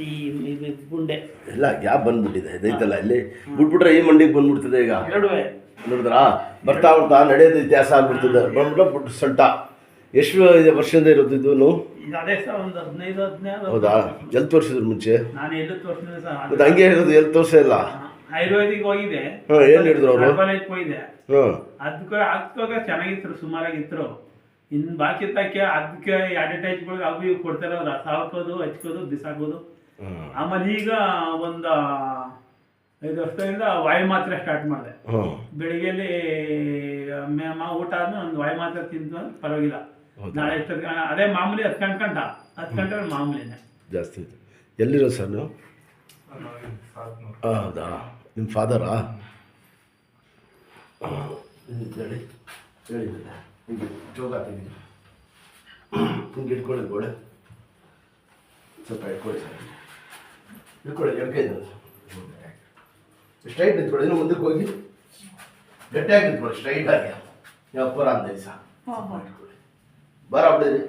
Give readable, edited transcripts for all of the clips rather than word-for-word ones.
ಈ ಇದು ಗುಂಡೆ ಇಲ್ಲ ಗ್ಯಾಪ್ ಬಂದ್ಬಿಟ್ಟಿದೆ ಇದೈತಲ್ಲ ಇಲ್ಲಿ ಬಿಟ್ಬಿಟ್ರೆ ಈ ಮಂಡಿಗೆ ಬಂದ್ಬಿಡ್ತದೆ ಈಗ ಎರಡುವೆ ನೋಡಿದ್ರಾ ಬರ್ತಾ ಬರ್ತಾ ನಡೆಯೋದು ಇತಿಹಾಸ ಆಗ್ಬಿಡ್ತದೆ ಬಂದ್ಬಿಟ್ಟು ಸೊಂಟ ಎಷ್ಟು ವರ್ಷದಿಂದ ಇರೋದು ಇದು ಇದು ಅದೇ ಸರ್ ಒಂದು 15-16 ಹೌದಾ ಎಲ್ಲಿ ತೋರಿಸಿದ್ರು ಮುಂಚೆ ನಾನು ಎಲ್ಲೂ ತೋರಿಸಿದ್ರೆ ಸರ್ ಅದು ಹಂಗೆ ಇರೋದು ಎಲ್ಲಿ ತೋರಿಸೇ ಇಲ್ಲ ಆಯುರ್ವೇದಿಕ್ ಹೋಗಿದೆ ಹಾಂ ಏನು ಹೇಳಿದ್ರು ಅವರು ಕಾಲೇಜ್ ಹೋಗಿದೆ ಹಾಂ ಅದಕ್ಕೆ ಚೆನ್ನಾಗಿತ್ತು ಸುಮಾರಾಗಿತ್ತು ಇನ್ನು ಬಾಕಿ ತಕ್ಕೆ ಅದಕ್ಕೆ ಅಡ್ವರ್ಟೈಸ್ಗಳಿಗೆ ಅವು ಇವು ಕೊಡ್ತಾರೆ ರಸ ಹಾಕೋದು ಹಚ್ಕೋದು ಬಿಸಾಕೋದು ಆಮೇಲೆ ಈಗ ಒಂದು 5 ವರ್ಷದಿಂದ ವಾಯು ಮಾತ್ರೆ ಸ್ಟಾರ್ಟ್ ಮಾಡಿದೆ ಬೆಳಿಗ್ಗೆಯಲ್ಲಿ ಊಟ ಆದ್ಮೇಲೆ ಒಂದು ವಾಯು ಮಾತ್ರೆ ತಿಂದು ಪರವಾಗಿಲ್ಲ ನಾಳೆ ಎಷ್ಟೊತ್ತಿಗೆ ಅದೇ ಮಾಮೂಲಿ 10 ಗಂಟೆ ಮಾಮೂಲಿನೇ ಜಾಸ್ತಿ ಇದೆ ಎಲ್ಲಿರೋ ಸರ್ ನೀವು ಹೌದಾ ನಿಮ್ಮ ಫಾದರಾ ಹೇಳಿ ಹೇಳಿದ್ದೆ ಹಿಂಗೆ ಜೋಗ ತೆಗಿ ಹಿಂಗೆ ಇಟ್ಕೊಳ್ಳಿ ಗೋಡೆ ಸ್ವಲ್ಪ ಇಟ್ಕೊಳ್ಳಿ ಸರ್ ಇಟ್ಕೊಳ್ಳಿ ಎಡ್ಕೈದು ಸ್ಟ್ರೈಟ್ ನಿಂತ್ಕೊಳ್ಳಿ ಇನ್ನು ಮುಂದಕ್ಕೆ ಹೋಗಿ ಗಟ್ಟಿಯಾಗಿ ನಿಂತ್ಕೊಳ್ಳಿ ಸ್ಟ್ರೈಟ್ ಆಗಿ ಯಾವ ಪುರ ಅಂತ ದಿವಸ ಇಟ್ಕೊಳ್ಳಿ ಬಾರ ಬಿಡಿರಿ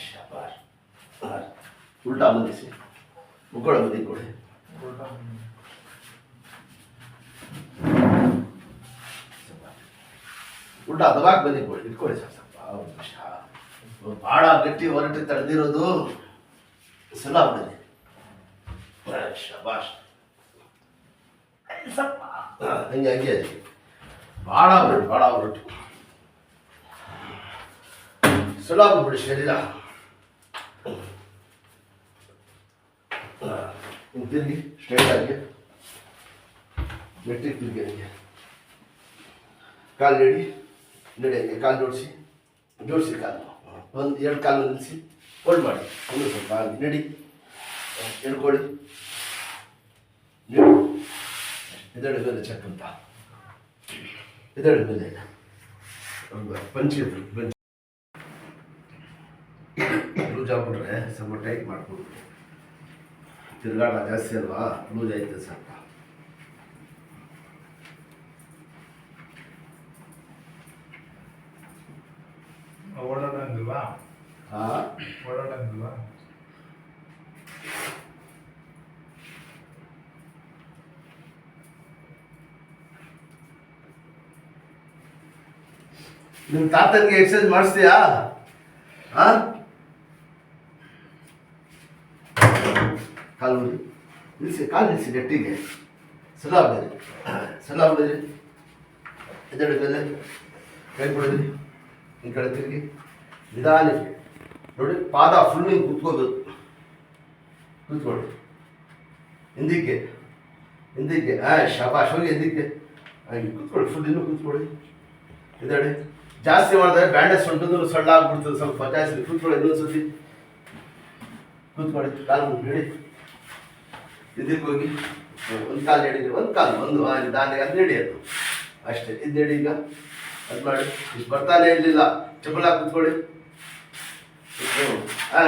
ಶಾಬಾರ್ ಉಲ್ಟಾ ಬಂದಿಸಿ ಮುಕ್ಕೊಳ್ಳೋ ಬದಿ ಕೊಡಿ ಉಲ್ಟಾ ದಬಾಕ್ ಬದಿ ಕೊಡಿ ಇಟ್ಕೊಳ್ಳಿ ಸರ್ ಸ್ವಲ್ಪ ಭಾಳ ಗಟ್ಟಿ ಹೊರಟು ತಡೆದಿರೋದು ಸಲ ಬಿಡಿರಿ ಶಾಬಾಷ್ ಹಂಗೆ ಹಂಗೆ ಭಾಳ ಹೊರಟು ಸಲ ಬಿಡಿ ಶರೀರ ತಿರುಗಿ ಸ್ಟ್ರೈಟ್ ಆಗಿ ಗಟ್ಟಿ ತಿರುಗಿ ಹಂಗೆ ಕಾಲು ನಡಿ ಹಂಗೆ ಕಾಲು ಜೋಡಿಸಿ ಕಾಲು ಒಂದು 2 ಕಾಲು ನಿಲ್ಲಿಸಿ ಹೋಲ್ಡ್ ಮಾಡಿ ಒಂದು ಸ್ವಲ್ಪ ಹಾಗೆ ನಡಿ ಎಳ್ಕೊಳ್ಳಿ ಇದರ ಮೇಲೆ ಚಕ್ಕಂತ ಇದರ ಮೇಲೆ ಪಂಚಿ ಲೂಸ್ ಆಗ್ಬಿಟ್ರೆ ಸ್ವಲ್ಪ ಟೈಟ್ ಮಾಡ್ಕೊಂಡು ತಿರುಗಾಟ ಜಾಸ್ತಿ ಅಲ್ವಾ ಲೂಸ್ ಆಯ್ತದೆ ಸ್ವಲ್ಪ ಓಡಾಡಂಗಿಲ್ವಾ ಹಾಂ ಓಡಾಡಂಗಿಲ್ವಾ ನಿಮ್ಮ ತಾತನಿಗೆ ಎಕ್ಸರ್ಸೈಸ್ ಮಾಡಿಸ್ತೀಯಾ ಹಾಂ ಕಾಲು ನಿಲ್ಲಿಸಿ ಗಟ್ಟಿಗೆ ಸಲ ಬಿಡಿರಿ ಎದೆಡ ಮೇಲೆ ಕೈ ಕೊಡಿದ್ರಿ ಈ ಕಡೆ ತಿರುಗಿ ನಿಧಾನಕ್ಕೆ ನೋಡಿ ಪಾದ ಫುಲ್ ಹಿಂಗೆ ಕೂತ್ಕೊಳ್ಳಿ ಹಿಂದಕ್ಕೆ ಶಾಬಾಷ್ ಹೋಗಿ ಹಿಂದಕ್ಕೆ ಹಾಗೆ ಕೂತ್ಕೊಳ್ಳಿ ಫುಲ್ ಇನ್ನೂ ಕೂತ್ಕೊಳ್ಳಿ ಇದಡಿ ಜಾಸ್ತಿ ಮಾಡಿದ್ರೆ ಬ್ಯಾಂಡೇಜ್ ಸೊಂಟದ್ದು ಸಣ್ಣ ಆಗ್ಬಿಡ್ತದೆ ಸ್ವಲ್ಪ ಜಾಸ್ತಿ ಕೂತ್ಕೊಳ್ಳಿ ಇನ್ನೊಂದು ಸತಿ ಕೂತ್ಕೊಳ್ಳಿ ಕಾಲು ಹೇಳಿ ಇದಕ್ಕೆ ಹೋಗಿ ಒಂದು ಕಾಲು ಹೇಳಿದ್ರೆ ಒಂದು ನಿಧಾನ ಅದು ನಡೆಯೋದು ಅಷ್ಟೇ ಇದು ನಡಿ ಈಗ ಅದು ಮಾಡಿ ಇಷ್ಟು ಬರ್ತಾನೆ ಇರಲಿಲ್ಲ ಚಪ್ಪಲ ಕೂತ್ಕೊಳ್ಳಿ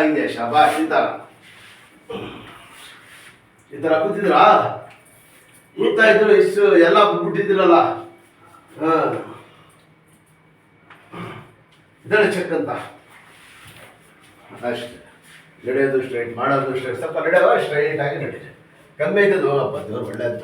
ಹಿಂಗೆ ಶಾಬಾಷ್ ಈ ಥರ ಕೂತಿದ್ರಾ ಕೂತಾ ಇದ್ರು ಇಷ್ಟು ಎಲ್ಲ ಬಿಟ್ಬಿಟ್ಟಿದ್ದೀರಲ್ಲ ಹಾಂ ಇದಳೆ ಚೆಕ್ ಅಂತ ಅಷ್ಟೇ ನಡೆಯೋದು ಸ್ಟ್ರೈಟ್ ಮಾಡೋದು ಸ್ಟ್ರೈಟ್ ಸ್ವಲ್ಪ ನಡೆಯೋ ಸ್ಟ್ರೈಟ್ ಆಗಿ ನಡೀರಿ ಕಮ್ಮಿ ಆಯ್ತದೆ ಹೋಗಪ್ಪ ದೇವ್ರು ಒಳ್ಳೇದು